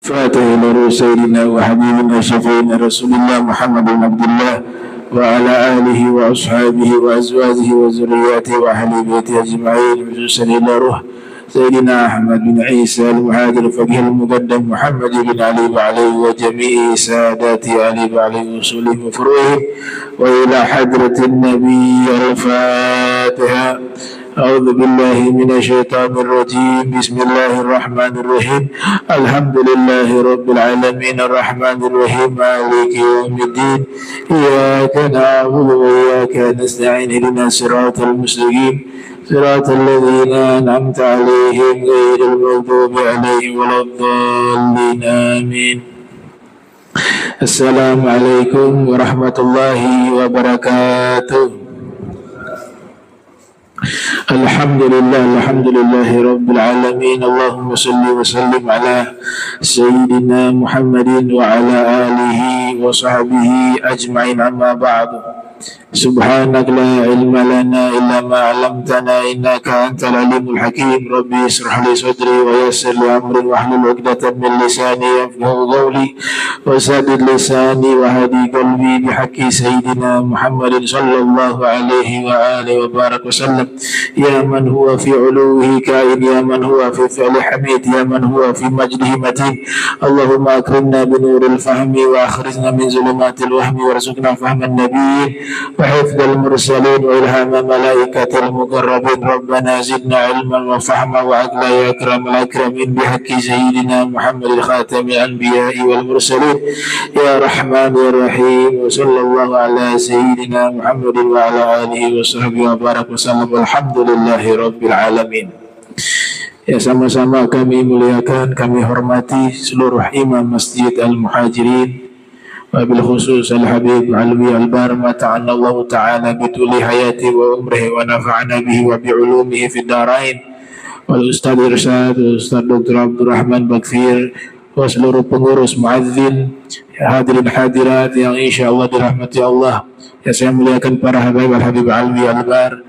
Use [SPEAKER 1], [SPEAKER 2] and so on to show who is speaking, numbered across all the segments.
[SPEAKER 1] فاتح إلى سيدنا وحبيبنا شفيعنا رسول الله محمد بن عبد الله وعلى آله وأصحابه وأزواجه وذرياته وأهل بيته أجمعين خصوصا إلى روح سيدنا أحمد بن عيسى المهاجر الفقيه المقدم محمد بن علي وعليه وجميع سادات علي وعليه وصولهم وفروعهم وإلى حضرة النبي الفاتحة. أعوذ بالله من الشيطان الرجيم. بسم الله الرحمن الرحيم. الحمد لله رب العالمين الرحمن الرحيم مالك يوم الدين. إياك نعبد وإياك نستعين اهدنا الصراط المستقيم صراط الذين أنعمت عليهم غير المغضوب عليهم ولا الضالين آمين. السلام عليكم ورحمة الله وبركاته. Alhamdulillah Rabbil Alamin. Allahumma salli wa sallim ala Sayyidina Muhammadin wa ala alihi wa sahbihi ajma'in, amma ba'du. Subhanak la ilma lana illa ma 'allamtana innaka antal alimul hakim. Rabbi israh li sadri wa yassir li amri wahlul 'uqdatam min lisani yafqahu qawli wa saddid lisani wa hadi qalbi bihaqqi sayyidina Muhammadin sallallahu alaihi wa alihi wa barak wa sallam. Ya man huwa fi 'uluwihi kain, ya man huwa fi fi'li hamid, ya man huwa fi majdihi matin. Allahumma akrimna bi nuril fahmi wa akhrijna min zulumatil wahmi warzuqna fahman nabiyyin وحفظ المرسلين وإلهام ملائكة المقربين. ربنا زدنا علما وفهما وعقلا يا أكرم الأكرمين بحق سيدنا محمد الخاتم الأنبياء والمرسلين يا رحمن يا رحيم. وصلى الله على سيدنا محمد وعلى آله وصحبه وبارك وسلم. الحمد لله رب العالمين. Ya, sama-sama kami muliakan, kami hormati seluruh imam Masjid Al-Muhajirin, wabil khusus Al-Habib Alwi Al-Bar, mata'anna Allah Ta'ala bituli hayati wa umrihi wa nafa'ana bihi wa bi'ulumihi fid darain, wal Ustadz Irsyad, Ustadz Dr. Abdurrahman Bakfir, wa seluruh pengurus muadzin, hadirin hadirat yang insya Allah dirahmati Allah. Ya, saya muliakan para Habib Al-Habib Alwi Al-Bar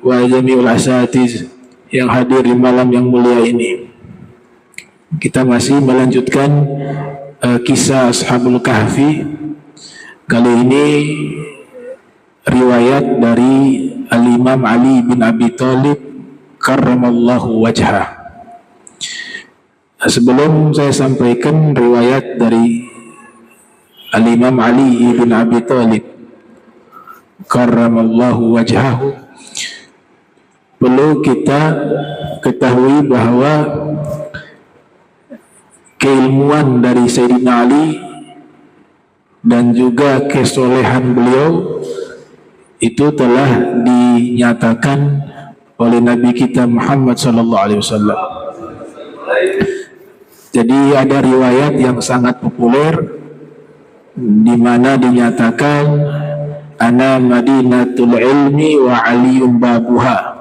[SPEAKER 1] wa jami'ul asatiz yang hadir di malam yang mulia ini. Kita masih melanjutkan kisah Ashabul Kahfi. Kali ini riwayat dari Al-Imam Ali bin Abi Thalib karramallahu wajhah. Sebelum saya sampaikan riwayat dari Al-Imam Ali bin Abi Thalib karramallahu wajhahu, perlu kita ketahui bahwa keilmuan dari Sayyidina Ali dan juga kesolehan beliau itu telah dinyatakan oleh Nabi kita Muhammad SAW. Jadi ada riwayat yang sangat populer di mana dinyatakan ana madinatul ilmi wa aliyun babuha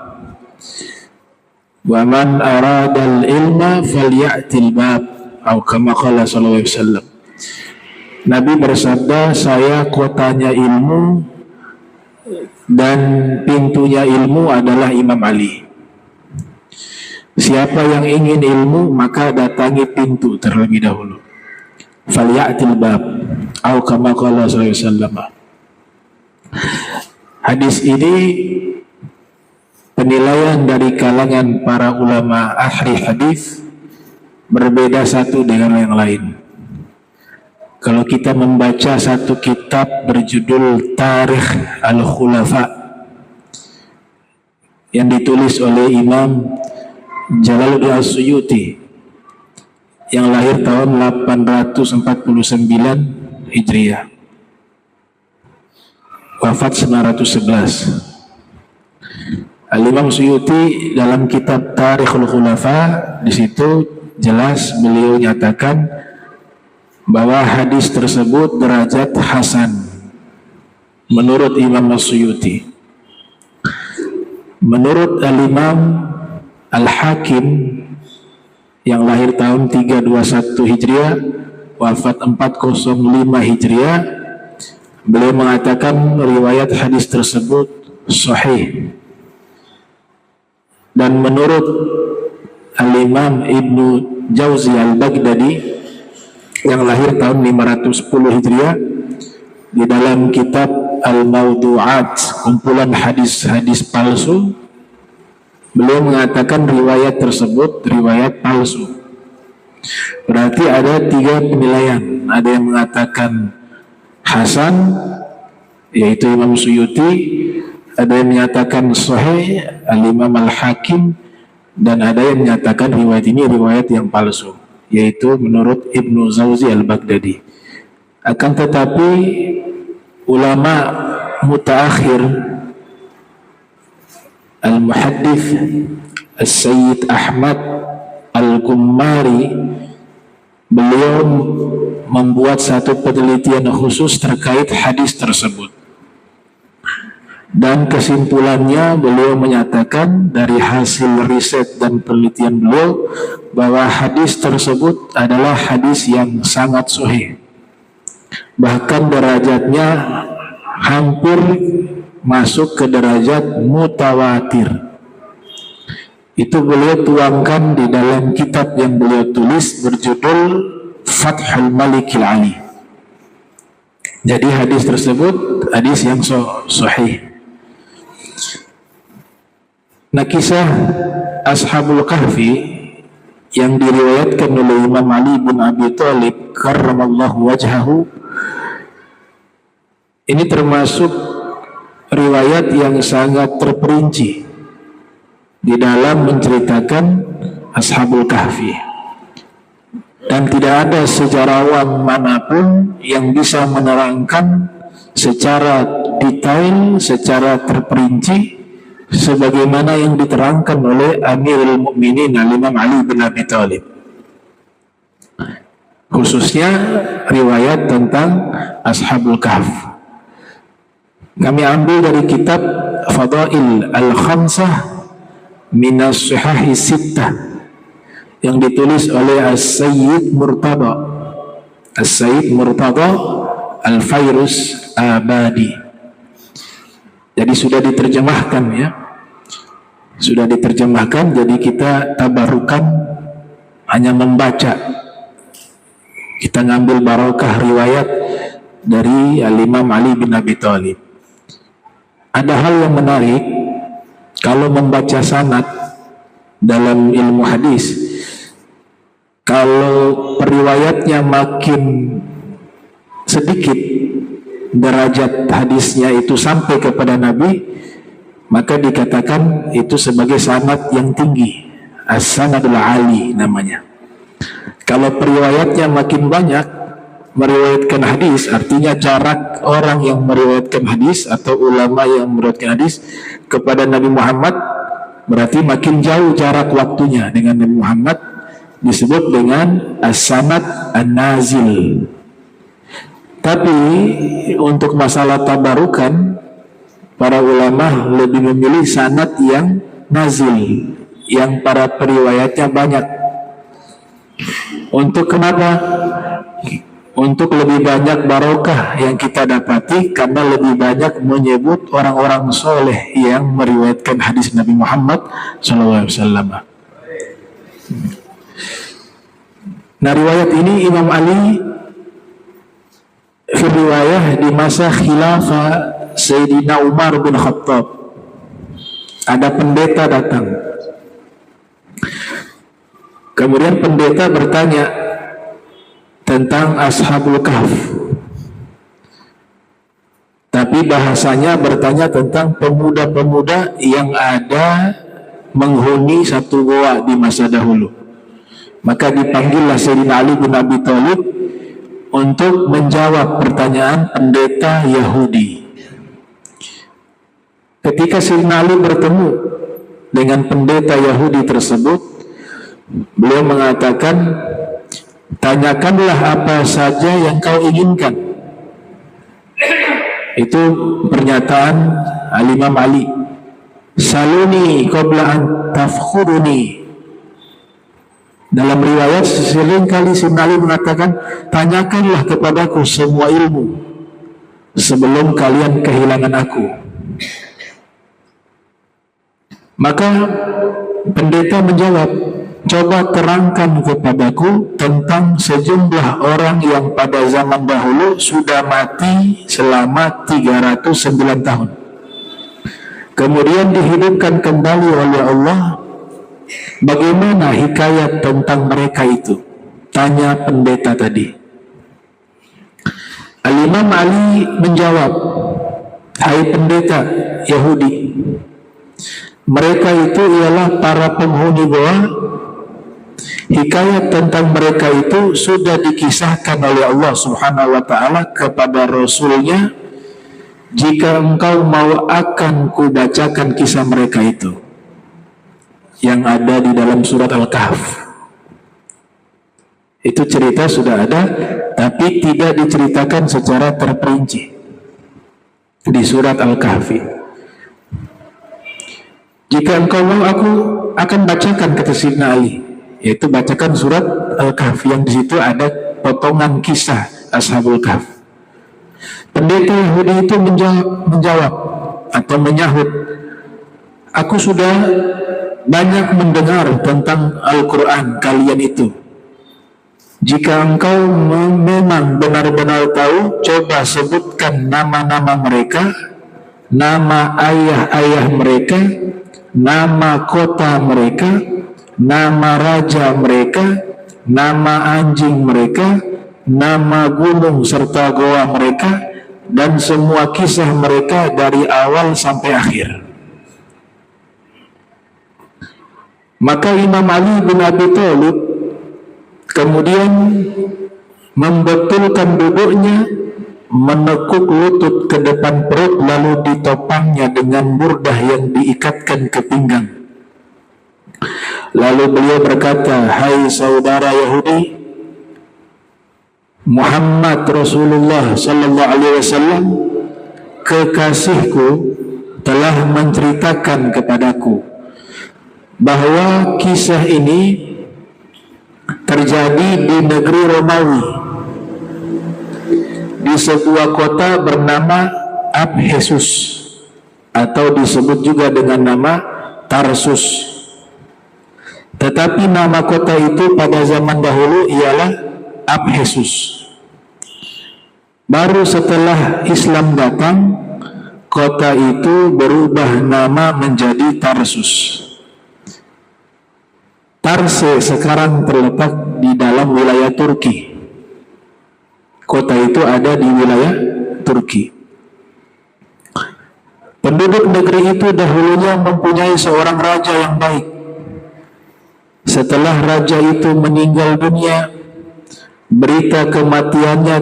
[SPEAKER 1] wa man aradal ilma falyatil bab, atau kama qala sallallahu alaihi wasallam. Nabi bersabda, saya kotanya ilmu dan pintunya ilmu adalah Imam Ali. Siapa yang ingin ilmu maka datangi pintu terlebih dahulu. Falyatil bab, atau kama qala sallallahu alaihi wasallam. Hadis ini penilaian dari kalangan para ulama ahli hadis berbeda satu dengan yang lain. Kalau kita membaca satu kitab berjudul Tarikh Al-Khulafa yang ditulis oleh Imam Jalaluddin As-Suyuti yang lahir tahun 849 Hijriah, wafat 911. Al-Imam Suyuti dalam kitab Tarikhul Khulafa, di situ jelas beliau nyatakan bahwa hadis tersebut derajat hasan menurut Imam Suyuti. Menurut Al-Imam Al-Hakim yang lahir tahun 321 Hijriah, wafat 405 Hijriah, beliau mengatakan riwayat hadis tersebut sahih. Dan menurut Al-Imam Ibnu Jauzi Al-Baghdadi yang lahir tahun 510 Hijriah. Di dalam kitab Al-Mawdu'at, kumpulan hadis-hadis palsu, beliau mengatakan riwayat tersebut riwayat palsu. Berarti ada 3 penilaian. Ada yang mengatakan hasan, yaitu Imam Suyuti. Ada yang menyatakan sahih, Al-Imam Al-Hakim. Dan ada yang menyatakan riwayat ini riwayat yang palsu, yaitu menurut Ibnu Zawzi Al-Baghdadi. Akan tetapi ulama mutaakhir, Al-Muhaddits As-Sayyid Ahmad Al-Kummari, beliau membuat satu penelitian khusus terkait hadis tersebut. Dan kesimpulannya beliau menyatakan dari hasil riset dan penelitian beliau bahwa hadis tersebut adalah hadis yang sangat sahih. Bahkan derajatnya hampir masuk ke derajat mutawatir. Itu beliau tuangkan di dalam kitab yang beliau tulis berjudul Fathul Malikil Ali. Jadi hadis tersebut hadis yang sahih. Nah, kisah Ashabul Kahfi yang diriwayatkan oleh Imam Ali bin Abi Thalib karramallahu wajhahu, ini termasuk riwayat yang sangat terperinci di dalam menceritakan Ashabul Kahfi, dan tidak ada sejarawan manapun yang bisa menerangkan secara detail, secara terperinci sebagaimana yang diterangkan oleh Amirul Mukminin Imam Ali bin Abi Thalib, khususnya riwayat tentang Ashabul Kahf. Kami ambil dari kitab Fadail Al-Khamsah Minas Sihah Sittah yang ditulis oleh As-Sayyid Murtada Al-Fairus Abadi. Jadi sudah diterjemahkan, ya. Sudah diterjemahkan, jadi kita tabarukan hanya membaca. Kita ngambil barokah riwayat dari Al-Imam Ali bin Abi Thalib. Ada hal yang menarik kalau membaca sanad dalam ilmu hadis. Kalau periwayatnya makin sedikit derajat hadisnya itu sampai kepada Nabi, maka dikatakan itu sebagai sanad yang tinggi, as-sanadul ali namanya. Kalau periwayatnya makin banyak meriwayatkan hadis, artinya jarak orang yang meriwayatkan hadis atau ulama yang meriwayatkan hadis kepada Nabi Muhammad, berarti makin jauh jarak waktunya dengan Nabi Muhammad, disebut dengan as-sanad an-nazil. Tapi untuk masalah tabarukan, para ulama lebih memilih sanad yang nazil, yang para periwayatnya banyak. Untuk kenapa? Untuk lebih banyak barokah yang kita dapati, karena lebih banyak menyebut orang-orang soleh yang meriwayatkan hadis Nabi Muhammad SAW. Nah, riwayat ini Imam Ali fi riwayah di masa khilafah Sayyidina Umar bin Khattab. Ada pendeta datang. Kemudian pendeta bertanya tentang Ashabul Kahf, tapi bahasanya bertanya tentang pemuda-pemuda yang ada menghuni satu goa di masa dahulu. Maka dipanggillah Sayyidina Ali bin Abi Thalib untuk menjawab pertanyaan pendeta Yahudi. Ketika Sayyidina Ali bertemu dengan pendeta Yahudi tersebut, beliau mengatakan, tanyakanlah apa saja yang kau inginkan. Itu pernyataan Al-Imam Ali. Saluni qabla an tafkhuruni. Dalam riwayat sering kali Sayyidina Ali mengatakan, tanyakanlah kepadaku semua ilmu sebelum kalian kehilangan aku. Maka pendeta menjawab, coba terangkan kepadaku tentang sejumlah orang yang pada zaman dahulu sudah mati selama 309 tahun. Kemudian dihidupkan kembali oleh Allah. Bagaimana hikayat tentang mereka itu? Tanya pendeta tadi. Al-Imam Ali menjawab, hai pendeta Yahudi, mereka itu ialah para penghuni goa. Hikayat tentang mereka itu sudah dikisahkan oleh Allah Subhanahu wa ta'ala kepada Rasulnya. Jika engkau mau, akan kubacakan kisah mereka itu yang ada di dalam surat Al-Kahf. Itu cerita sudah ada, tapi tidak diceritakan secara terperinci di surat Al-Kahfi. Jika engkau mau, aku akan bacakan, kata Sayyidina Ali, yaitu bacakan surat Al-Kahfi yang di situ ada potongan kisah Ashabul Kahf. Pendeta Yahudi itu menjawab atau menyahut, aku sudah banyak mendengar tentang Al-Quran kalian itu. Jika engkau memang benar-benar tahu, coba sebutkan nama-nama mereka, nama ayah-ayah mereka, nama kota mereka, nama raja mereka, nama anjing mereka, nama gunung serta goa mereka, dan semua kisah mereka dari awal sampai akhir. Maka Imam Ali bin Abi Thalib kemudian membetulkan duduknya, menekuk lutut ke depan perut, lalu ditopangnya dengan burdah yang diikatkan ke pinggang. Lalu beliau berkata, hai saudara Yahudi, Muhammad Rasulullah sallallahu alaihi wasallam, kekasihku, telah menceritakan kepadaku bahwa kisah ini terjadi di negeri Romawi, di sebuah kota bernama Abhesus, atau disebut juga dengan nama Tarsus. Tetapi nama kota itu pada zaman dahulu ialah Abhesus. Baru setelah Islam datang, kota itu berubah nama menjadi Tarsus. Tarse sekarang terletak di dalam wilayah Turki. Kota itu ada di wilayah Turki. Penduduk negeri itu dahulunya mempunyai seorang raja yang baik. Setelah raja itu meninggal dunia, berita kematiannya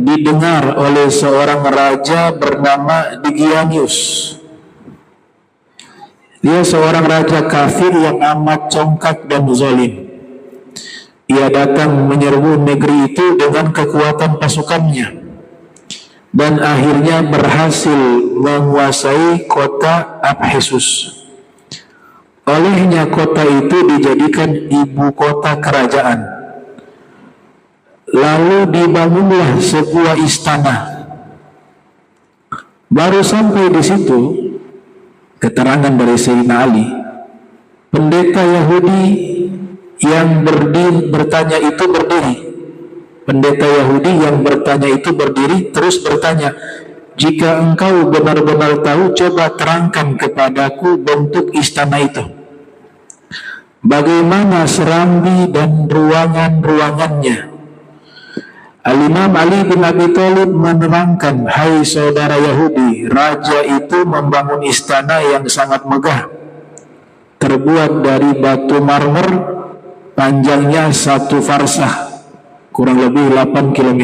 [SPEAKER 1] didengar oleh seorang raja bernama Digianius. Dia seorang raja kafir yang amat congkak dan zalim. Ia datang menyerbu negeri itu dengan kekuatan pasukannya, dan akhirnya berhasil menguasai kota Abhesus. Olehnya kota itu dijadikan ibu kota kerajaan. Lalu dibangunlah sebuah istana. Baru sampai di situ, keterangan dari Sayyidina Ali, pendeta Yahudi yang bertanya itu berdiri. Pendeta Yahudi yang bertanya itu berdiri, terus bertanya, jika engkau benar-benar tahu, coba terangkan kepadaku bentuk istana itu. Bagaimana serambi dan ruangan-ruangannya? Al-Imam Ali bin Abi Thalib menerangkan, hai saudara Yahudi, raja itu membangun istana yang sangat megah, terbuat dari batu marmer, panjangnya 1 farsah, kurang lebih 8 km,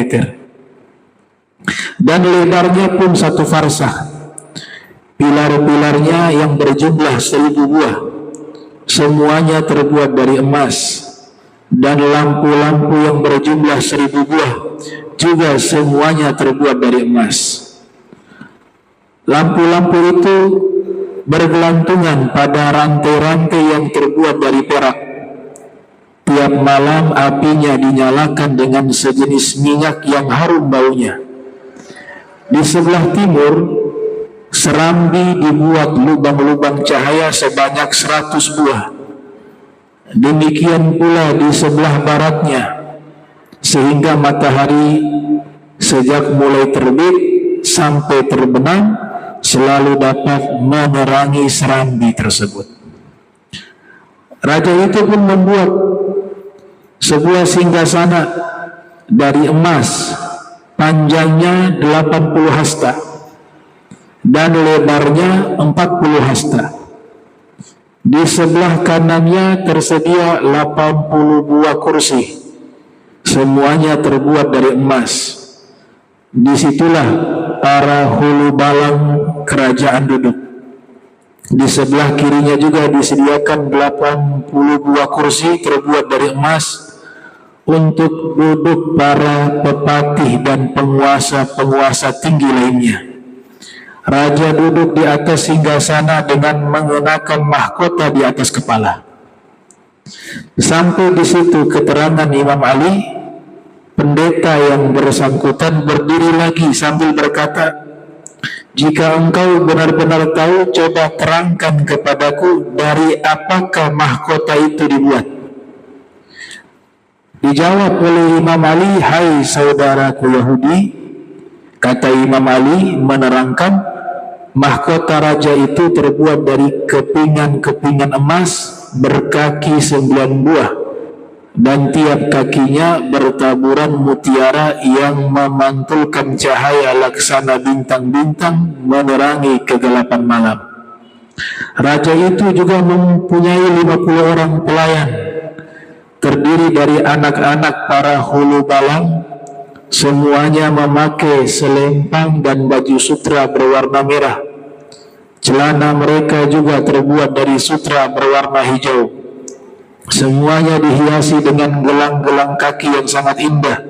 [SPEAKER 1] dan lebarnya pun 1 farsah. Pilar-pilarnya yang berjumlah 1000 buah, semuanya terbuat dari emas, dan lampu-lampu yang berjumlah 1000 buah juga semuanya terbuat dari emas. Lampu-lampu itu bergelantungan pada rantai-rantai yang terbuat dari perak. Tiap malam apinya dinyalakan dengan sejenis minyak yang harum baunya. Di sebelah timur, serambi dibuat lubang-lubang cahaya sebanyak 100 buah. Demikian pula di sebelah baratnya, sehingga matahari sejak mulai terbit sampai terbenam selalu dapat menerangi serambi tersebut. Raja itu pun membuat sebuah singgasana dari emas, panjangnya 80 hasta dan lebarnya 40 hasta. Di sebelah kanannya tersedia 80 buah kursi, semuanya terbuat dari emas. Disitulah para hulu balang kerajaan duduk. Di sebelah kirinya juga disediakan 80 buah kursi terbuat dari emas untuk duduk para pepatih dan penguasa-penguasa tinggi lainnya. Raja duduk di atas singgasana dengan mengenakan mahkota di atas kepala. Sampai di situ keterangan Imam Ali, pendeta yang bersangkutan berdiri lagi sambil berkata, "Jika engkau benar-benar tahu, coba terangkan kepadaku dari apakah mahkota itu dibuat." Dijawab oleh Imam Ali, "Hai saudaraku Yahudi," kata Imam Ali menerangkan, mahkota raja itu terbuat dari kepingan-kepingan emas berkaki 9 buah, dan tiap kakinya bertaburan mutiara yang memantulkan cahaya laksana bintang-bintang menerangi kegelapan malam. Raja itu juga mempunyai 50 orang pelayan, terdiri dari anak-anak para hulu balang. Semuanya memakai selempang dan baju sutra berwarna merah. Celana mereka juga terbuat dari sutra berwarna hijau. Semuanya dihiasi dengan gelang-gelang kaki yang sangat indah.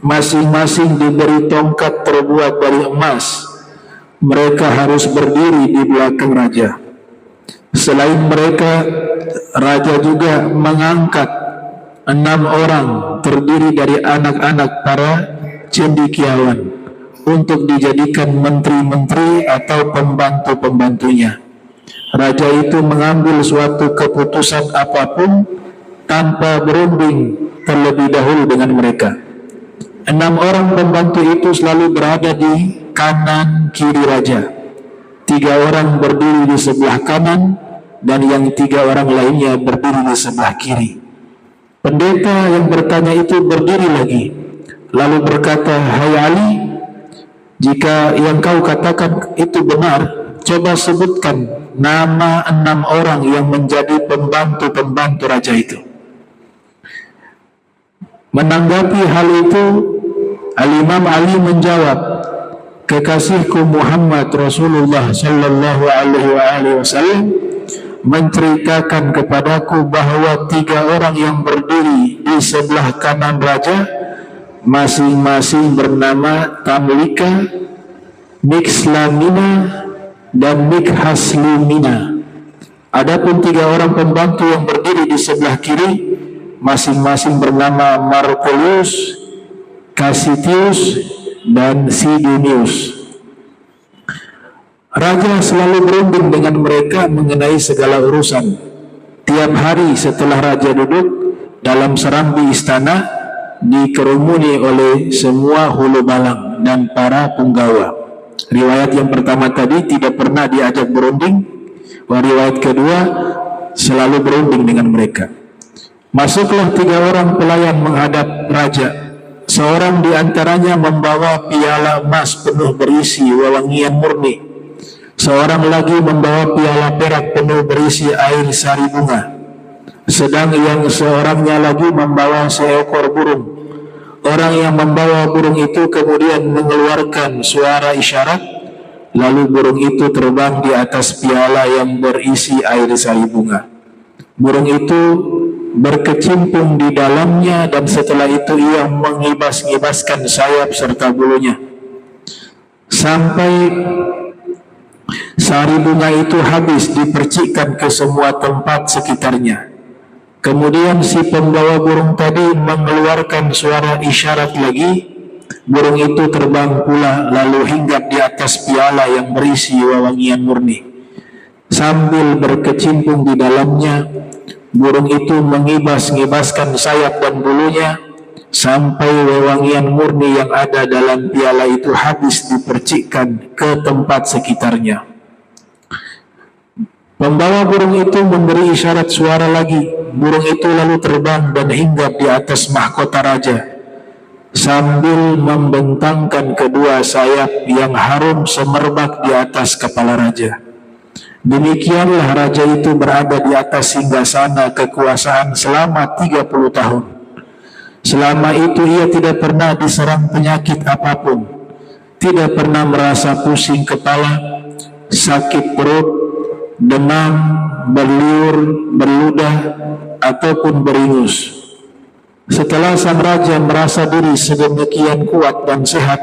[SPEAKER 1] Masing-masing diberi tongkat terbuat dari emas. Mereka harus berdiri di belakang raja. Selain mereka, raja juga mengangkat 6 orang terdiri dari anak-anak para cendekiawan untuk dijadikan menteri-menteri atau pembantu-pembantunya. Raja itu mengambil suatu keputusan apapun tanpa berunding terlebih dahulu dengan mereka. 6 orang pembantu itu selalu berada di kanan kiri raja. 3 orang berdiri di sebelah kanan dan yang 3 orang lainnya berdiri di sebelah kiri. Pendeta yang bertanya itu berdiri lagi, lalu berkata, "Hai Ali, jika yang kau katakan itu benar, coba sebutkan nama 6 orang yang menjadi pembantu-pembantu raja itu." Menanggapi hal itu, Al-Imam Ali menjawab, "Kekasihku Muhammad Rasulullah sallallahu alaihi wasallam menceritakan kepadaku bahwa 3 orang yang berdiri di sebelah kanan raja masing-masing bernama Tamlika, Mikslamina, dan Mikhaslimina. Adapun 3 orang pembantu yang berdiri di sebelah kiri masing-masing bernama Marcellus, Cassitius, dan Sidonius." Raja selalu berunding dengan mereka mengenai segala urusan. Tiap hari setelah raja duduk dalam serambi istana, dikerumuni oleh semua hulu balang dan para punggawa. Riwayat yang pertama tadi tidak pernah diajak berunding, riwayat kedua selalu berunding dengan mereka. Masuklah 3 orang pelayan menghadap raja. Seorang di antaranya membawa piala emas penuh berisi wewangian murni. Seorang lagi membawa piala perak penuh berisi air sari bunga. Sedang yang seorangnya lagi membawa seekor burung. Orang yang membawa burung itu kemudian mengeluarkan suara isyarat, lalu burung itu terbang di atas piala yang berisi air sari bunga. Burung itu berkecimpung di dalamnya dan setelah itu ia mengibas-ngibaskan sayap serta bulunya sampai sari bunga itu habis dipercikkan ke semua tempat sekitarnya. Kemudian si pembawa burung tadi mengeluarkan suara isyarat lagi. Burung itu terbang pula lalu hinggap di atas piala yang berisi wewangian murni. Sambil berkecimpung di dalamnya, Burung itu mengibas-ngibaskan sayap dan bulunya sampai wewangian murni yang ada dalam piala itu habis dipercikkan ke tempat sekitarnya. Pembawa burung itu memberi isyarat suara lagi. Burung itu lalu terbang dan hinggap di atas mahkota raja sambil membentangkan kedua sayap yang harum semerbak di atas kepala raja. Demikianlah raja itu berada di atas singgasana kekuasaan selama 30 tahun. Selama itu ia tidak pernah diserang penyakit apapun, tidak pernah merasa pusing kepala, sakit perut, demam, berliur, berludah, ataupun beringus. Setelah sang raja merasa diri sedemikian kuat dan sehat,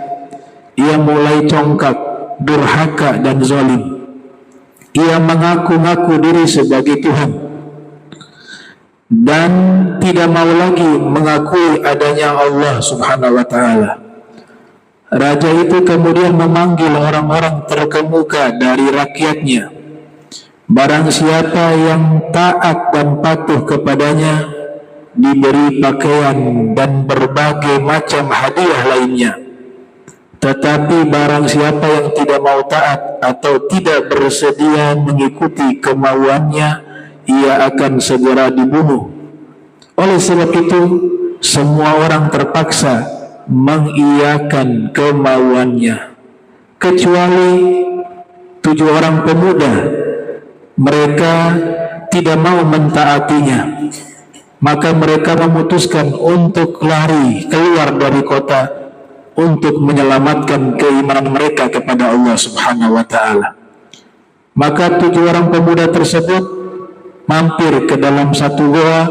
[SPEAKER 1] ia mulai congkak, durhaka, dan zalim. Ia mengaku-ngaku diri sebagai Tuhan dan tidak mau lagi mengakui adanya Allah Subhanahu wa ta'ala. Raja itu kemudian memanggil orang-orang terkemuka dari rakyatnya. Barang siapa yang taat dan patuh kepadanya diberi pakaian dan berbagai macam hadiah lainnya. Tetapi barang siapa yang tidak mau taat atau tidak bersedia mengikuti kemauannya, ia akan segera dibunuh. Oleh sebab itu, semua orang terpaksa mengiyakan kemauannya, kecuali 7 orang pemuda. Mereka tidak mau mentaatinya, maka mereka memutuskan untuk lari keluar dari kota untuk menyelamatkan keimanan mereka kepada Allah Subhanahu wa ta'ala. Maka 7 orang pemuda tersebut mampir ke dalam satu goa,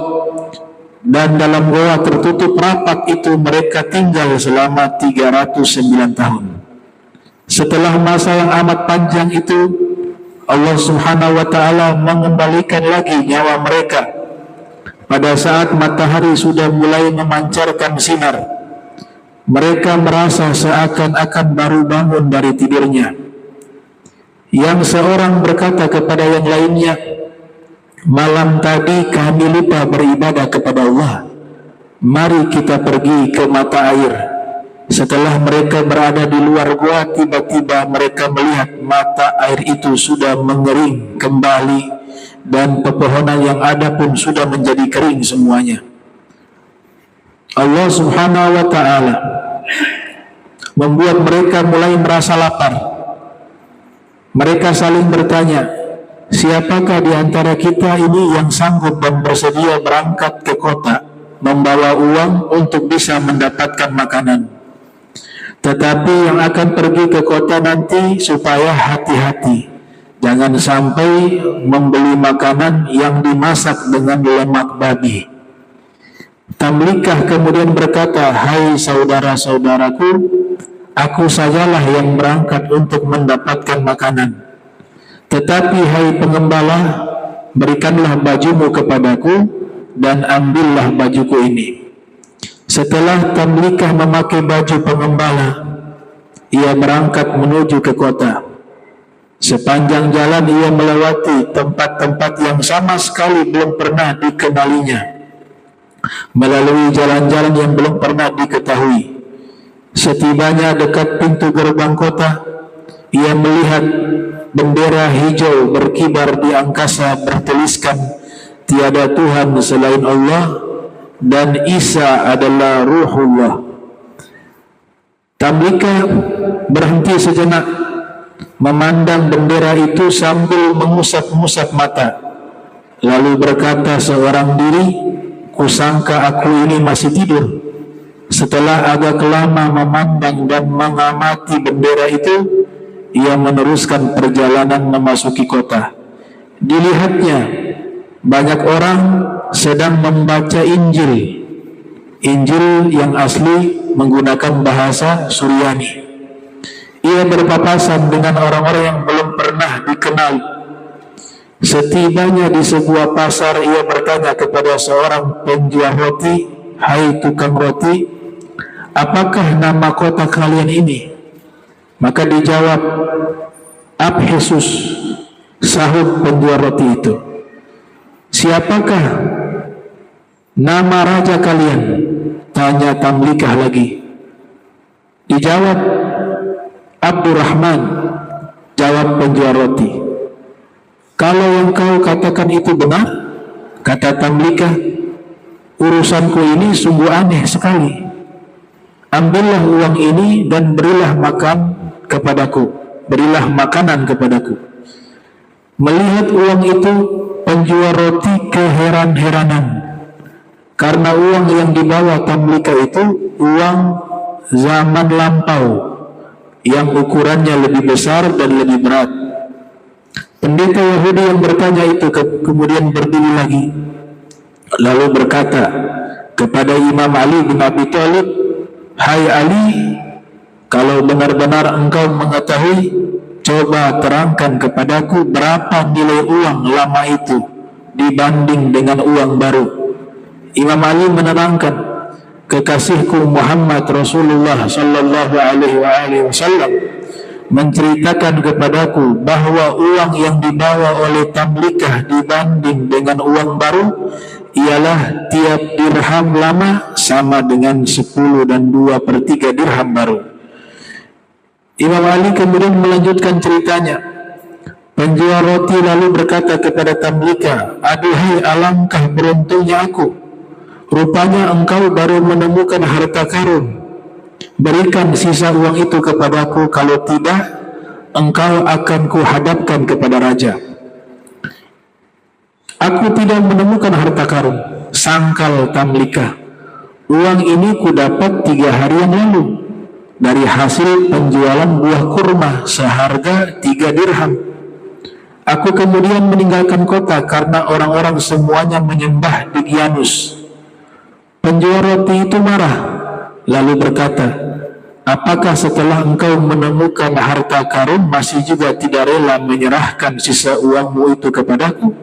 [SPEAKER 1] dan dalam goa tertutup rapat itu mereka tinggal selama 309 tahun. Setelah masa yang amat panjang itu, Allah Subhanahu wa ta'ala mengembalikan lagi nyawa mereka pada saat matahari sudah mulai memancarkan sinar. Mereka merasa seakan-akan baru bangun dari tidurnya. Yang seorang berkata kepada yang lainnya, "Malam tadi kami lupa beribadah kepada Allah. Mari kita pergi ke mata air." Setelah mereka berada di luar gua, tiba-tiba mereka melihat mata air itu sudah mengering kembali dan pepohonan yang ada pun sudah menjadi kering semuanya. Allah Subhanahu wa ta'ala membuat mereka mulai merasa lapar. Mereka saling bertanya, siapakah di antara kita ini yang sanggup dan bersedia berangkat ke kota membawa uang untuk bisa mendapatkan makanan? Tetapi yang akan pergi ke kota nanti supaya hati-hati, jangan sampai membeli makanan yang dimasak dengan lemak babi. Tamlikah kemudian berkata, "Hai saudara-saudaraku, aku sajalah yang berangkat untuk mendapatkan makanan. Tetapi hai pengembala, berikanlah bajumu kepadaku dan ambillah bajuku ini." Setelah Tamlikah memakai baju pengembala, ia berangkat menuju ke kota. Sepanjang jalan ia melewati tempat-tempat yang sama sekali belum pernah dikenalinya, melalui jalan-jalan yang belum pernah diketahui. Setibanya dekat pintu gerbang kota, ia melihat bendera hijau berkibar di angkasa bertuliskan, "Tiada Tuhan selain Allah dan Isa adalah Ruhullah." Tamlikah berhenti sejenak memandang bendera itu sambil mengusap-ngusap mata, lalu berkata seorang diri, "Kusangka aku ini masih tidur." Setelah agak lama memandang dan mengamati bendera itu, ia meneruskan perjalanan memasuki kota. Dilihatnya banyak orang sedang membaca Injil. Injil yang asli menggunakan bahasa Suryani. Ia berpapasan dengan orang-orang yang belum pernah dikenal. Setibanya di sebuah pasar, ia bertanya kepada seorang penjual roti, "Hai tukang roti, apakah nama kota kalian ini?" Maka dijawab, "Abhesus," sahut penjual roti itu. siapakah nama raja kalian? Tanya Tamlikah lagi. Dijawab, Abdurrahman, jawab penjual roti. Kalau yang kau katakan itu benar, kata Tamlikah, urusanku ini sungguh aneh sekali. Ambillah uang ini dan berilah makanan kepadaku. Melihat uang itu, penjual roti keheran-heranan, karena uang yang dibawa Tamlikah itu uang zaman lampau yang ukurannya lebih besar dan lebih berat. Pendeta Yahudi yang bertanya itu kemudian berdiri lagi, lalu berkata kepada Imam Ali bin Abi Thalib, "Hai Ali, kalau benar-benar engkau mengetahui, coba terangkan kepadaku berapa nilai uang lama itu dibanding dengan uang baru." Imam Ali menerangkan, "Kekasihku Muhammad Rasulullah sallallahu alaihi wasallam menceritakan kepadaku bahwa uang yang dibawa oleh Tamlikah dibanding dengan uang baru ialah tiap dirham lama sama dengan 10 dan 2/3 dirham baru." Imam Ali kemudian melanjutkan ceritanya. Penjual roti lalu berkata kepada Tamlikah, "Aduhai, alangkah beruntungnya aku. Rupanya engkau baru menemukan harta karun. Berikan sisa uang itu kepadaku, kalau tidak, engkau akan kuhadapkan kepada raja." "Aku tidak menemukan harta karun," sangkal Tamlikah. "Uang ini kudapat 3 hari yang lalu dari hasil penjualan buah kurma seharga 3 dirham. Aku kemudian meninggalkan kota karena orang-orang semuanya menyembah Degyanus." Penjual roti itu marah, lalu berkata, "Apakah setelah engkau menemukan harta karun masih juga tidak rela menyerahkan sisa uangmu itu kepadaku?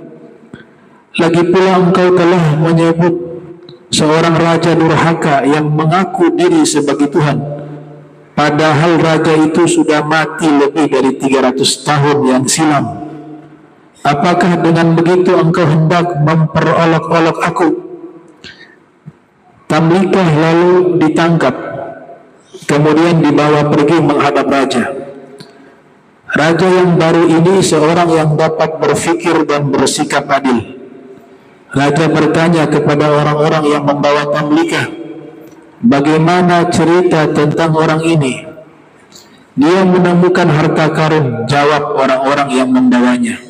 [SPEAKER 1] Lagi pula engkau telah menyebut seorang raja durhaka yang mengaku diri sebagai Tuhan, padahal raja itu sudah mati lebih dari 300 tahun yang silam. Apakah dengan begitu engkau hendak memperolok-olok aku?" Tamlikah lalu ditangkap, kemudian dibawa pergi menghadap raja. Raja yang baru ini seorang yang dapat berfikir dan bersikap adil. Raja bertanya kepada orang-orang yang membawa Tamlikah, "Bagaimana cerita tentang orang ini?" "Dia menemukan harta karun," jawab orang-orang yang membawanya.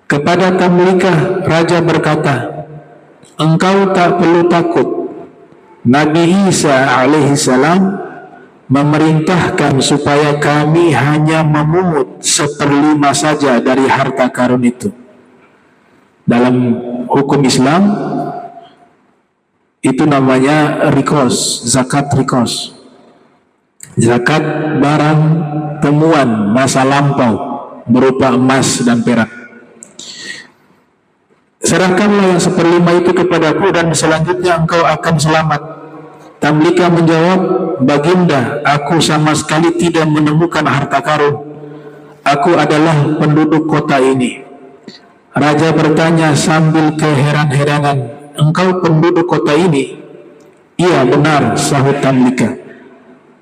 [SPEAKER 1] Kepada Tamlikah, raja berkata, "Engkau tak perlu takut. Nabi Isa alaihissalam memerintahkan supaya kami hanya memungut 1/5 saja dari harta karun itu." Dalam hukum Islam itu namanya rikos, zakat rikos, zakat barang temuan masa lampau berupa emas dan perak. "Serahkanlah yang 1/5 itu kepadaku dan selanjutnya engkau akan selamat." Tamlikah menjawab, "Baginda, aku sama sekali tidak menemukan harta karun. Aku adalah penduduk kota ini." Raja bertanya sambil keheran-heranan, "Engkau penduduk kota ini?" "Iya, benar," sahut Tamlikah.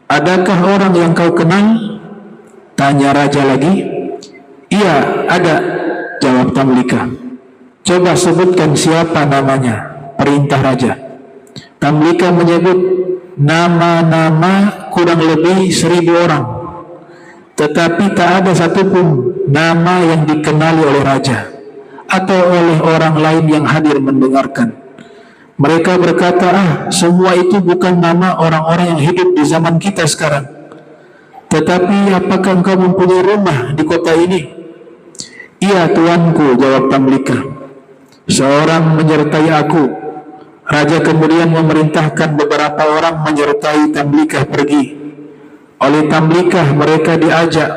[SPEAKER 1] "Adakah orang yang kau kenal?" tanya raja lagi. "Iya, ada," jawab Tamlikah. "Coba sebutkan siapa namanya," perintah raja. Tamlikah menyebut nama-nama kurang lebih 1000 orang, tetapi tak ada satupun nama yang dikenali oleh raja atau oleh orang lain yang hadir mendengarkan. Mereka berkata, semua itu bukan nama orang-orang yang hidup di zaman kita sekarang. Tetapi apakah engkau mempunyai rumah di kota ini?" "Iya, tuanku," jawab Tamlikah. "Seorang menyertai aku." Raja kemudian memerintahkan beberapa orang menyertai Tamlikah pergi. Oleh Tamlikah mereka diajak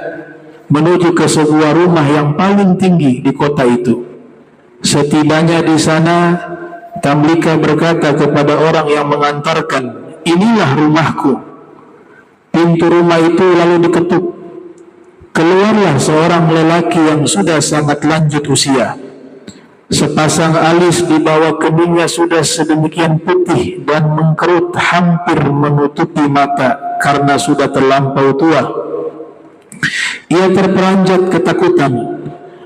[SPEAKER 1] menuju ke sebuah rumah yang paling tinggi di kota itu. Setibanya di sana, Tamlikah berkata kepada orang yang mengantarkan, "Inilah rumahku." Pintu rumah itu lalu diketuk. Keluarlah seorang lelaki yang sudah sangat lanjut usia. Sepasang alis di bawah keningnya sudah sedemikian putih dan mengkerut hampir menutupi mata karena sudah terlampau tua. Ia terperanjat ketakutan,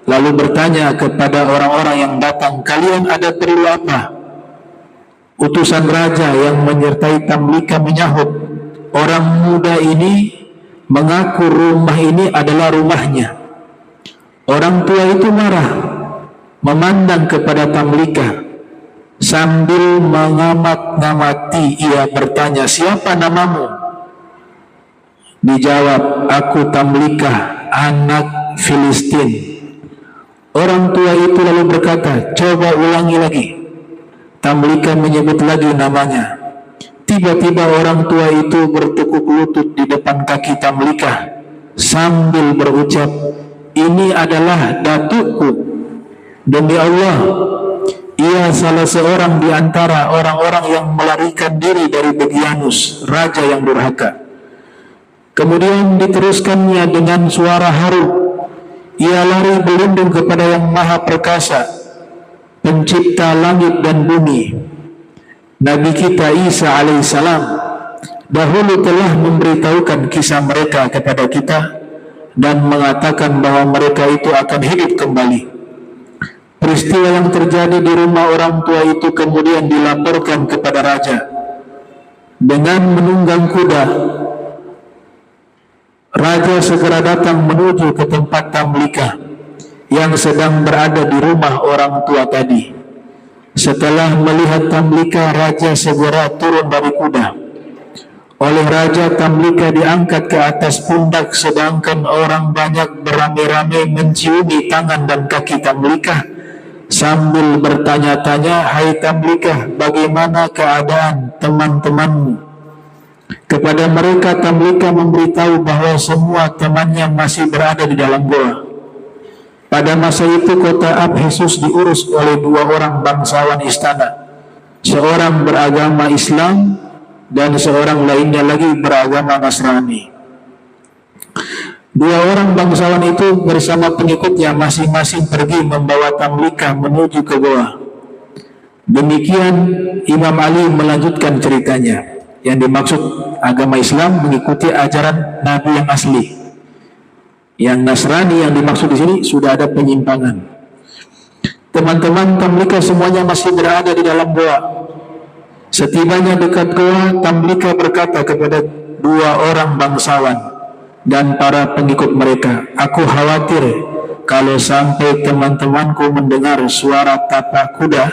[SPEAKER 1] lalu bertanya kepada orang-orang yang datang, "Kalian ada perlu apa?" Utusan raja yang menyertai Tamlika menyahut, "Orang muda ini mengaku rumah ini adalah rumahnya." Orang tua itu marah, memandang kepada Tamlika sambil mengamat-ngamati. Ia bertanya, "Siapa namamu?" Dijawab, "Aku Tamlika, anak Filistin." Orang tua itu lalu berkata, "Coba ulangi lagi." Tamlika menyebut lagi namanya. Tiba-tiba orang tua itu bertekuk lutut di depan kaki Tamlika sambil berucap, "Ini adalah datukku. Demi Allah, ia salah seorang di antara orang-orang yang melarikan diri dari Degyanus, raja yang durhaka." Kemudian diteruskannya dengan suara haru, "Ia lari berlindung kepada Yang Maha Perkasa, pencipta langit dan bumi. Nabi kita Isa alaihissalam dahulu telah memberitahukan kisah mereka kepada kita dan mengatakan bahwa mereka itu akan hidup kembali." Peristiwa yang terjadi di rumah orang tua itu kemudian dilaporkan kepada raja. Dengan menunggang kuda, raja segera datang menuju ke tempat Tamlika yang sedang berada di rumah orang tua tadi. Setelah melihat Tamlika, raja segera turun dari kuda. Oleh raja, Tamlika diangkat ke atas pundak, sedangkan orang banyak beramai-ramai menciumi tangan dan kaki Tamlika sambil bertanya-tanya, "Hai Tamlika, bagaimana keadaan teman-temanmu?" Kepada mereka Tamlika memberitahu bahwa semua temannya masih berada di dalam goa. Pada masa itu kota Ephesus diurus oleh dua orang bangsawan istana, seorang beragama Islam dan seorang lainnya lagi beragama Nasrani. Dua orang bangsawan itu bersama pengikutnya masing-masing pergi membawa Tamlika menuju ke goa. Demikian Imam Ali melanjutkan ceritanya. Yang dimaksud agama Islam mengikuti ajaran Nabi yang asli. Yang Nasrani yang dimaksud di sini sudah ada penyimpangan. Teman-teman Tamlika semuanya masih berada di dalam goa. Setibanya dekat goa, Tamlika berkata kepada dua orang bangsawan dan para pengikut mereka, "Aku khawatir kalau sampai teman-temanku mendengar suara tapak kuda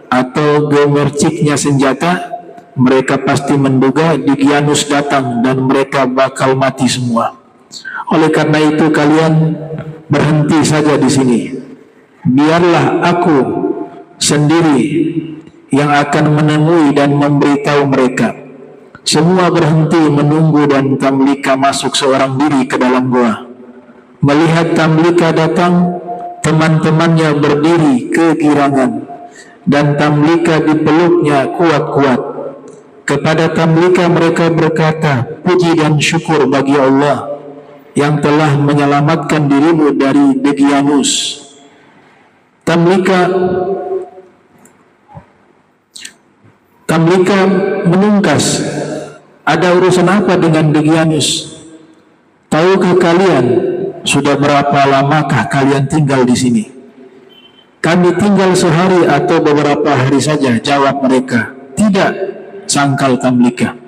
[SPEAKER 1] atau gemerciknya senjata, mereka pasti menduga Degyanus datang dan mereka bakal mati semua. Oleh karena itu kalian berhenti saja di sini. Biarlah aku sendiri yang akan menemui dan memberitahu mereka." Semua berhenti menunggu dan Tamlika masuk seorang diri ke dalam goa. Melihat Tamlika datang, teman-temannya berdiri kegirangan dan Tamlika dipeluknya kuat-kuat. Kepada Tamlika mereka berkata, "Puji dan syukur bagi Allah yang telah menyelamatkan dirimu dari Degyanus." Tamlika menungkas, "Ada urusan apa dengan Degyanus? Tahukah kalian sudah berapa lamakah kalian tinggal di sini?" "Kami tinggal sehari atau beberapa hari saja," jawab mereka. "Tidak," sangkal Tamlika,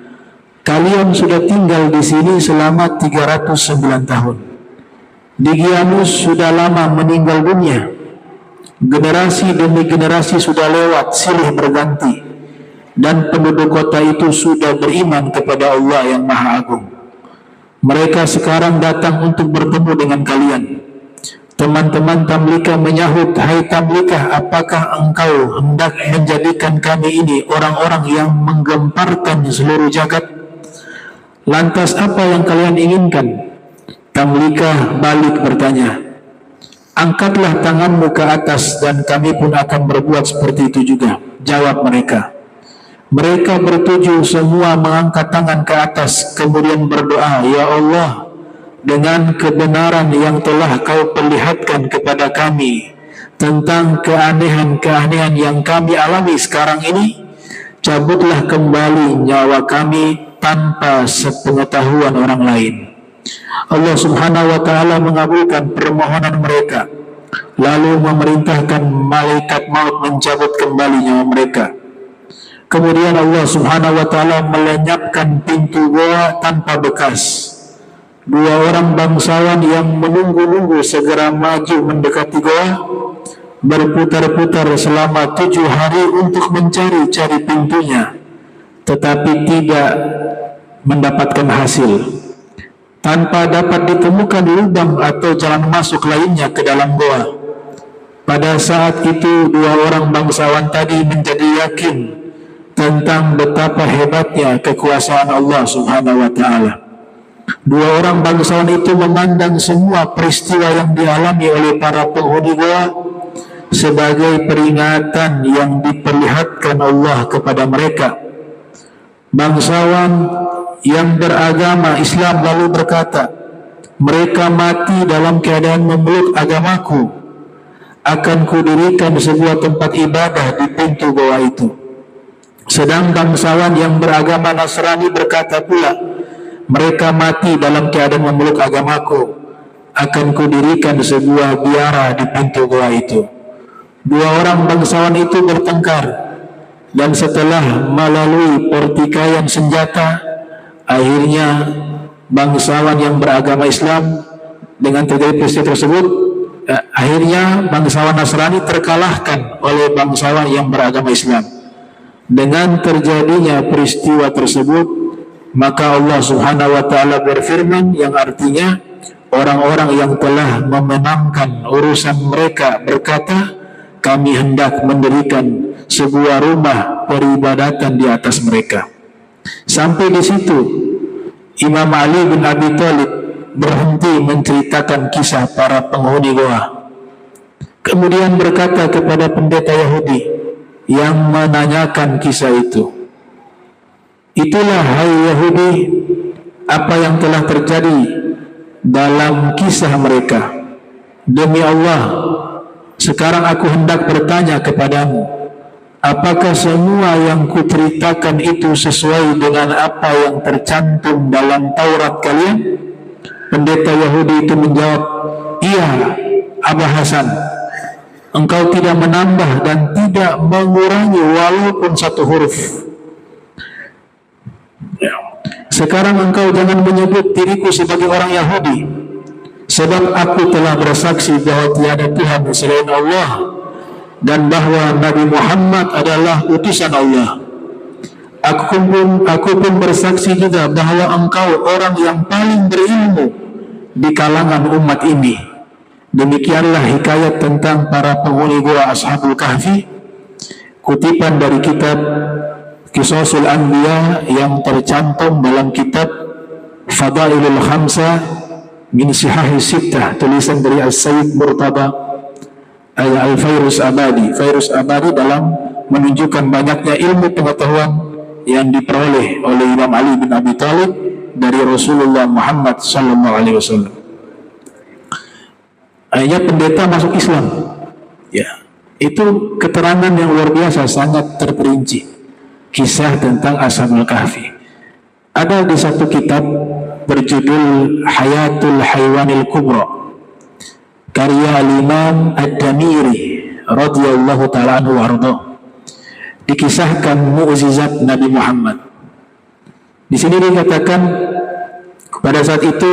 [SPEAKER 1] "kalian sudah tinggal di sini selama 309 tahun. Degyanus sudah lama meninggal dunia. Generasi demi generasi sudah lewat silih berganti, dan penduduk kota itu sudah beriman kepada Allah yang Maha Agung. Mereka sekarang datang untuk bertemu dengan kalian." Teman-teman Tamlika menyahut, "Hai Tamlika, apakah engkau hendak menjadikan kami ini orang-orang yang menggemparkan seluruh jagat? Lantas apa yang kalian inginkan?" Tamlika balik bertanya, "Angkatlah tanganmu ke atas dan kami pun akan berbuat seperti itu juga," jawab mereka. Mereka bertujuh semua mengangkat tangan ke atas, kemudian berdoa, "Ya Allah, dengan kebenaran yang telah kau perlihatkan kepada kami, tentang keanehan-keanehan yang kami alami sekarang ini, cabutlah kembali nyawa kami tanpa sepengetahuan orang lain. Allah Subhanahu wa ta'ala mengabulkan permohonan mereka, lalu memerintahkan malaikat maut mencabut kembali nyawa mereka. Kemudian Allah Subhanahu wa ta'ala melenyapkan pintu goa tanpa bekas. Dua orang bangsawan yang menunggu-nunggu segera maju mendekati goa, berputar-putar selama 7 hari untuk mencari-cari pintunya, tetapi tidak mendapatkan hasil. Tanpa dapat ditemukan lubang atau jalan masuk lainnya ke dalam goa. Pada saat itu dua orang bangsawan tadi menjadi yakin tentang betapa hebatnya kekuasaan Allah Subhanahu wa ta'ala. Dua orang bangsawan itu memandang semua peristiwa yang dialami oleh para penghuni goa sebagai peringatan yang diperlihatkan Allah kepada mereka. Bangsawan yang beragama Islam lalu berkata, mereka mati dalam keadaan memeluk agamaku, akan kudirikan sebuah tempat ibadah di pintu goa itu. Sedang bangsawan yang beragama Nasrani berkata pula, mereka mati dalam keadaan memeluk agamaku, akan kudirikan sebuah biara di pintu goa itu. Dua orang bangsawan itu bertengkar, dan setelah melalui pertikaian senjata, akhirnya bangsawan yang beragama Islam dengan terjadi peristiwa tersebut, akhirnya bangsawan Nasrani terkalahkan oleh bangsawan yang beragama Islam. Dengan terjadinya peristiwa tersebut, maka Allah Subhanahu wa ta'ala berfirman yang artinya, orang-orang yang telah memenangkan urusan mereka berkata, kami hendak mendirikan sebuah rumah peribadatan di atas mereka. Sampai di situ Imam Ali bin Abi Thalib berhenti menceritakan kisah para penghuni goa. Kemudian berkata kepada pendeta Yahudi yang menanyakan kisah itu, itulah hai Yahudi, apa yang telah terjadi dalam kisah mereka. Demi Allah, sekarang aku hendak bertanya kepadamu, apakah semua yang kuceritakan itu sesuai dengan apa yang tercantum dalam Taurat kalian? Pendeta Yahudi itu menjawab, iya Abah Hasan, engkau tidak menambah dan tidak mengurangi walaupun satu huruf. Sekarang engkau jangan menyebut diriku sebagai orang Yahudi, sebab aku telah bersaksi bahwa tiada Tuhan selain Allah dan bahwa Nabi Muhammad adalah utusan Allah. Aku pun bersaksi juga bahwa engkau orang yang paling berilmu di kalangan umat ini. Demikianlah hikayat tentang para penghuni gua Ashabul Kahfi, kutipan dari kitab Qisasul Anbiya yang tercantum dalam kitab Fadailul Khamsa min Sihahi Sittah, tulisan dari As-Sayyid Murtada Al-Fairuz Abadi. Fairuz Abadi dalam menunjukkan banyaknya ilmu pengetahuan yang diperoleh oleh Imam Ali bin Abi Thalib dari Rasulullah Muhammad sallallahu alaihi wasallam. Akhirnya pendeta masuk Islam. Ya, itu keterangan yang luar biasa, sangat terperinci. Kisah tentang Ashabul Kahfi. Ada di satu kitab berjudul Hayatul Haywanil Kubra, karya Imam Ad-Damiri radhiyallahu ta'ala anhu warḍah. Dikisahkan mukjizat Nabi Muhammad. Di sini dikatakan pada saat itu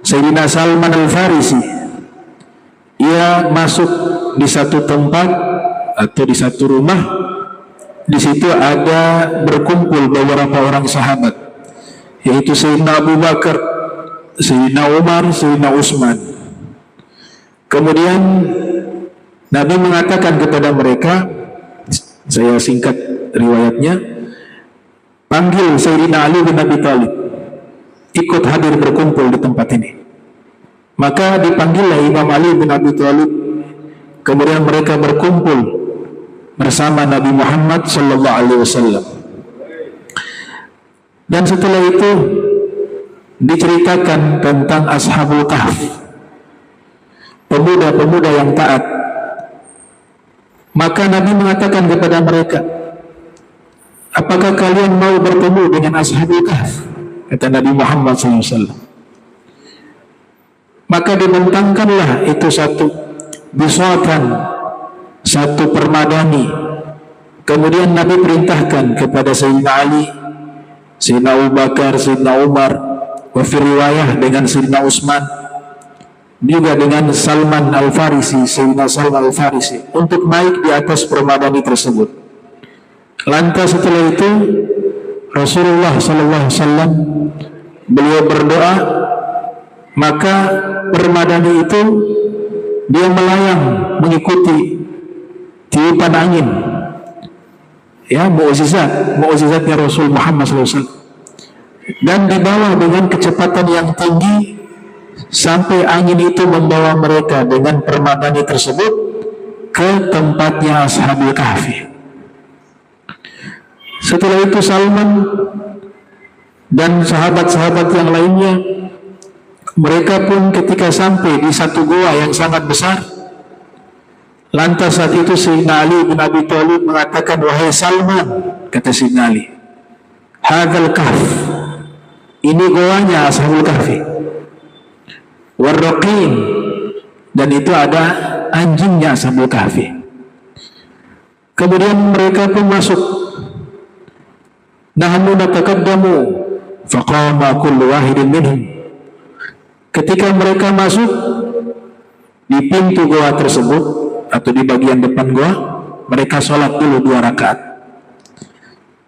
[SPEAKER 1] Sayyidina Salman Al-Farisi, ia masuk di satu tempat atau di satu rumah. Di situ ada berkumpul beberapa orang sahabat, yaitu Sayyidina Abu Bakar, Sayyidina Umar, Sayyidina Utsman. Kemudian Nabi mengatakan kepada mereka, saya singkat riwayatnya, panggil Sayyidina Ali bin Abi Thalib, ikut hadir berkumpul di tempat ini. Maka dipanggillah Imam Ali bin Abi Thalib. Kemudian mereka berkumpul bersama Nabi Muhammad sallallahu alaihi wasallam. Dan setelah itu diceritakan tentang Ashabul Kahf, pemuda-pemuda yang taat Maka Nabi mengatakan kepada mereka, apakah kalian mau bertemu dengan Ashabul Kahf? Kata Nabi Muhammad SAW. Maka dibentangkanlah itu satu bisatan, satu permadani. Kemudian Nabi perintahkan kepada Sayyidina Ali, Sayyidina Abu Bakar, Sayyidina Umar, wa fi riwayah dengan Sayyidina Utsman, juga dengan Salman Al-Farisi, Sayyidina Salman Al-Farisi, untuk naik di atas permadani tersebut. Lantas setelah itu Rasulullah SAW beliau berdoa, maka permadani itu dia melayang mengikuti tiupan angin. Ya, mukjizatnya Rasul Muhammad SAW, dan dibawa dengan kecepatan yang tinggi sampai angin itu membawa mereka dengan permadani tersebut ke tempatnya Ashabul Kahfi. Setelah itu Salman dan sahabat-sahabat yang lainnya, mereka pun ketika sampai di satu goa yang sangat besar, lantas saat itu Sayyidina Ali bin Abi Thalib mengatakan, wahai Salman, kata Sayyidina Ali, hadzal kahf, ini goanya Ashabul Kahfi, warraqim, dan itu ada anjingnya Ashabul Kahfi. Kemudian mereka pun masuk. Nahnu natakaddamu faqama kullu wahidin minhum. Ketika mereka masuk di pintu goa tersebut atau di bagian depan goa, mereka sholat dulu 2 rakaat.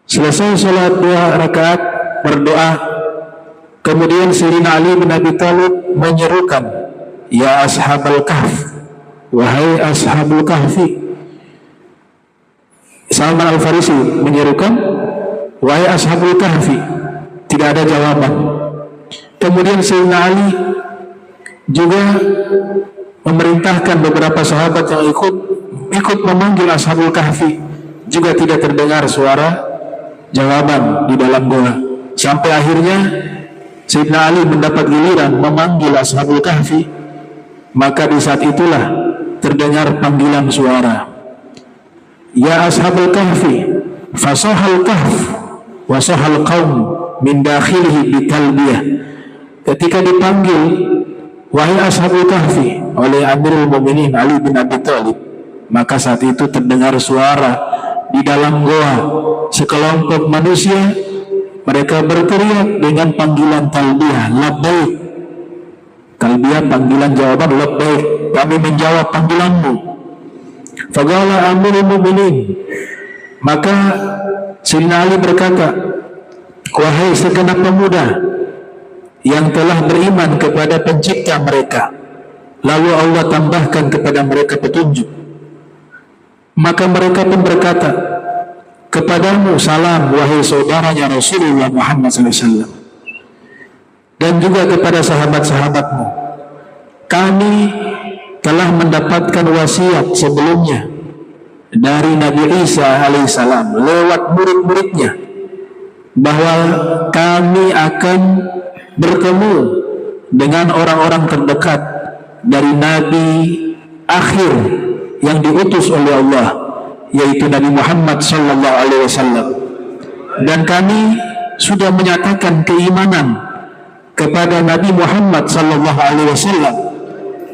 [SPEAKER 1] Selesai sholat 2 rakaat, berdoa. Kemudian Sayyidina Ali bin Abi Thalib menyerukan, ya Ashabul Kahf, wahai Ashabul Kahfi. Salman Al-Farisi menyerukan, wahai Ashabul Kahfi. Tidak ada jawaban. Kemudian Sayyidina Ali juga memerintahkan beberapa sahabat yang ikut memanggil Ashabul Kahfi, juga tidak terdengar suara jawaban di dalam goa. Sampai akhirnya Sayyidina Ali mendapat giliran memanggil Ashabul Kahfi. Maka di saat itulah terdengar panggilan suara, ya Ashabul Kahfi, fasahal kahf wasahal qaum min dakhilihi bitalbiyah. Ketika dipanggil wahai Ashabul Kahfi oleh Amirul Mukminin Ali bin Abi Thalib, maka saat itu terdengar suara di dalam goa, sekelompok manusia mereka berteriak dengan panggilan talbiyah, labbaik. Talbiyah panggilan jawaban, labbaik, kami menjawab panggilanmu. Faqala Amirul Mukminin, maka Sayyidina Ali berkata, wahai segenap pemuda yang telah beriman kepada pencipta mereka, lalu Allah tambahkan kepada mereka petunjuk, maka mereka pun berkata, kepadamu salam wahai saudaranya Rasulullah Muhammad SAW, dan juga kepada sahabat-sahabatmu. Kami telah mendapatkan wasiat sebelumnya dari Nabi Isa alaihissalam lewat murid-muridnya, bahwa kami akan bertemu dengan orang-orang terdekat dari Nabi akhir yang diutus oleh Allah, yaitu Nabi Muhammad sallallahu alaihi wasallam. Dan kami sudah menyatakan keimanan kepada Nabi Muhammad sallallahu alaihi wasallam,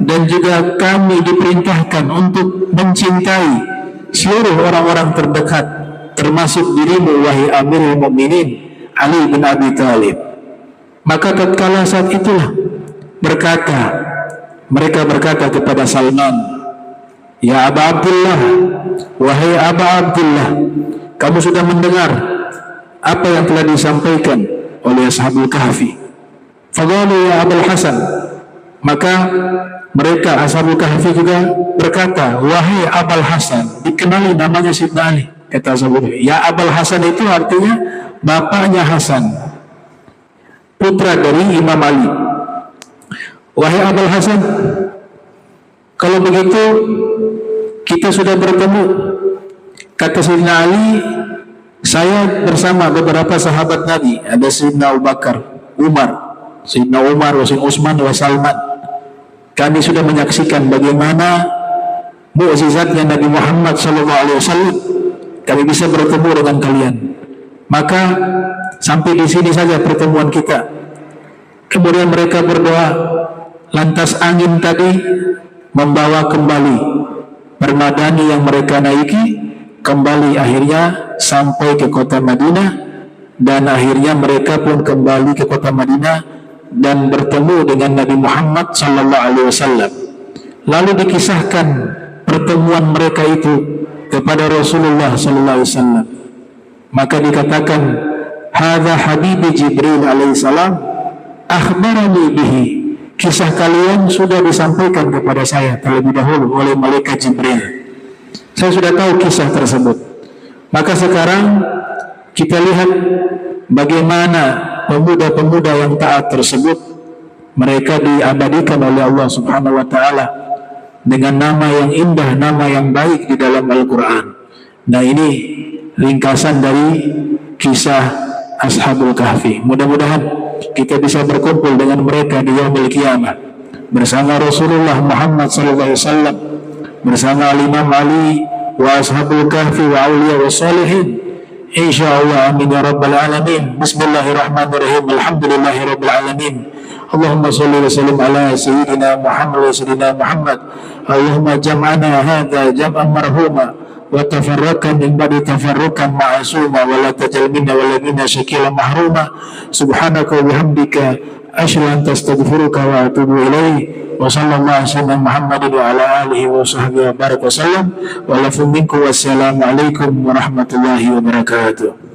[SPEAKER 1] dan juga kami diperintahkan untuk mencintai seluruh orang-orang terdekat, termasuk dirimu wahai Amirul Mukminin Ali bin Abi Thalib. Maka tatkala saat itulah mereka berkata kepada Salman, ya Aba Abdullah, wahai Aba Abdullah, kamu sudah mendengar apa yang telah disampaikan oleh Ashabul Kahfi. Faqalu ya Abul Hasan, maka mereka Ashabul Kahfi juga berkata, wahai Abul Hasan, dikenali namanya Sayyidina Ali. Kata Ashabul Kahfi, ya Abul Hasan itu artinya bapaknya Hasan, putra dari Imam Ali. Wahai Abul Hasan, kalau begitu kita sudah bertemu. Kata Sayyidina Ali, saya bersama beberapa sahabat Nabi, ada Sayyidina Abu Bakar, Sayyidina Umar, Sayyidina Utsman, wa Salman. Kami sudah menyaksikan bagaimana mukjizatnya Nabi Muhammad SAW, kami bisa bertemu dengan kalian. Maka sampai di sini saja pertemuan kita. Kemudian mereka berdoa, lantas angin tadi membawa kembali permadani yang mereka naiki, kembali akhirnya sampai ke kota Madinah, dan akhirnya mereka pun kembali ke kota Madinah dan bertemu dengan Nabi Muhammad SAW. Lalu dikisahkan pertemuan mereka itu kepada Rasulullah SAW. Maka dikatakan, hadza habibi Jibril alaihissalam akhbarani bihi. Kisah kalian sudah disampaikan kepada saya terlebih dahulu oleh malaikat Jibril. Saya sudah tahu kisah tersebut. Maka sekarang kita lihat bagaimana pemuda-pemuda yang taat tersebut, mereka diabadikan oleh Allah Subhanahu wa taala dengan nama yang indah, nama yang baik di dalam Al-Quran. Nah, ini ringkasan dari kisah Ashabul Kahfi. Mudah-mudahan kita bisa berkumpul dengan mereka di yaumil qiyamah bersama Rasulullah Muhammad SAW, bersama Imam Ali wa Ashabul Kahfi wa awliya wa salihin. Insyaallah, amin ya rabbal alamin. Bismillahirrahmanirrahim. Alhamdulillahi rabbil alamin. Allahumma salli wa sallim ala sayyidina Muhammad wa sayyidina Muhammad. Allahumma jam'ana hadha jam'an marhuma wa tafarraqan min ba'di tafarruqan ma'asuma wa la tajal minna wa la minna shakila mahruma. Subhanaka wa bihamdika asyhadu an astaghfiruka wa atubu ilaik. Wa sallallahu alaihi Muhammadin wa ala alihi wa sahbihi wa baraka wasallam. Wa lafu minkum wassalamu alaikum warahmatullahi wabarakatuh.